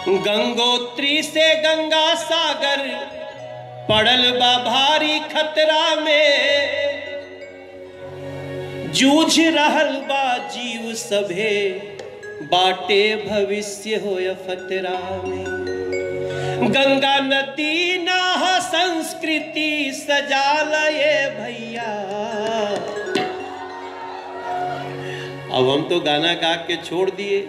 गंगोत्री से गंगा सागर पड़ल बा भारी खतरा में, जूझ रहल बा जीव सभे बाटे भविष्य हो या फतरा में। गंगा नदी नाह संस्कृति सजाल ये भैया। अब हम तो गाना गा के छोड़ दिए,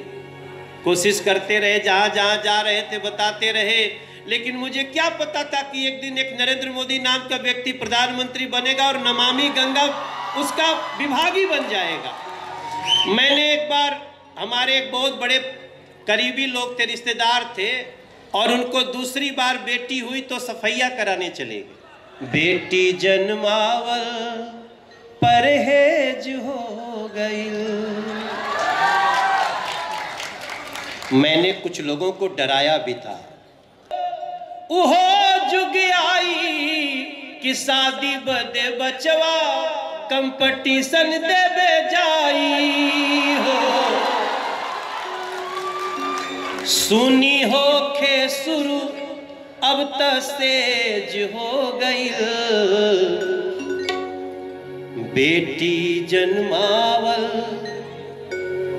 कोशिश करते रहे, जहां जहां जा रहे थे बताते रहे, लेकिन मुझे क्या पता था कि एक दिन एक नरेंद्र मोदी नाम का व्यक्ति प्रधानमंत्री बनेगा और नमामि गंगा उसका विभाग ही बन जाएगा। मैंने एक बार, हमारे एक बहुत बड़े करीबी लोग थे, रिश्तेदार थे, और उनको दूसरी बार बेटी हुई तो सफैया कराने चले गए। बेटी जन्मावल परहेज हो गई। मैंने कुछ लोगों को डराया भी था। उहो जुग आई कि शादी बदे बचवा कंपटीशन देवे जाई हो। सुनी हो खे शुरू अब त सेज हो गई। बेटी जन्मावल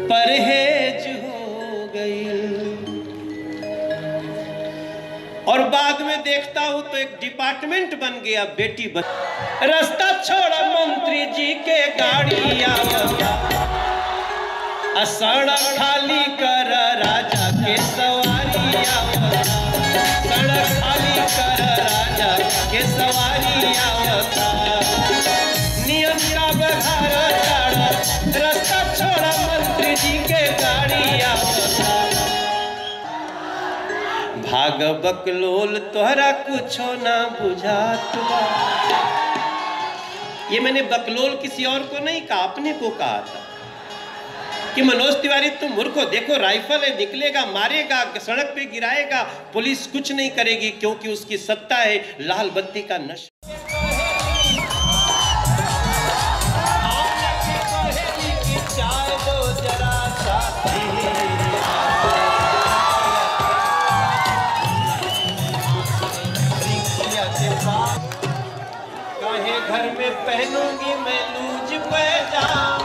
परहेज हो गई। और बाद में देखता हूं तो एक डिपार्टमेंट बन गया बेटी बन। रास्ता छोड़ा मंत्री जी के गाड़ी आवता, सड़क खाली कर राजा के सवारी आवता। सड़क खाली कर राजा के सवारी आवता। नियम का बघारा ताड़ा, रास्ता छोड़ा मंत्री जी के गाड़ी आवता। भाग बकलोल तोहरा कुछो ना बुझात बा। ये मैंने बकलोल किसी और को नहीं कहा, अपने को कहा था कि मनोज तिवारी तुम मूर्खो, देखो राइफल है, निकलेगा, मारेगा, सड़क पे गिराएगा, पुलिस कुछ नहीं करेगी क्योंकि उसकी सत्ता है लाल बत्ती का नशा। काहे घर में पहनूंगी मैं लूज पैजामा।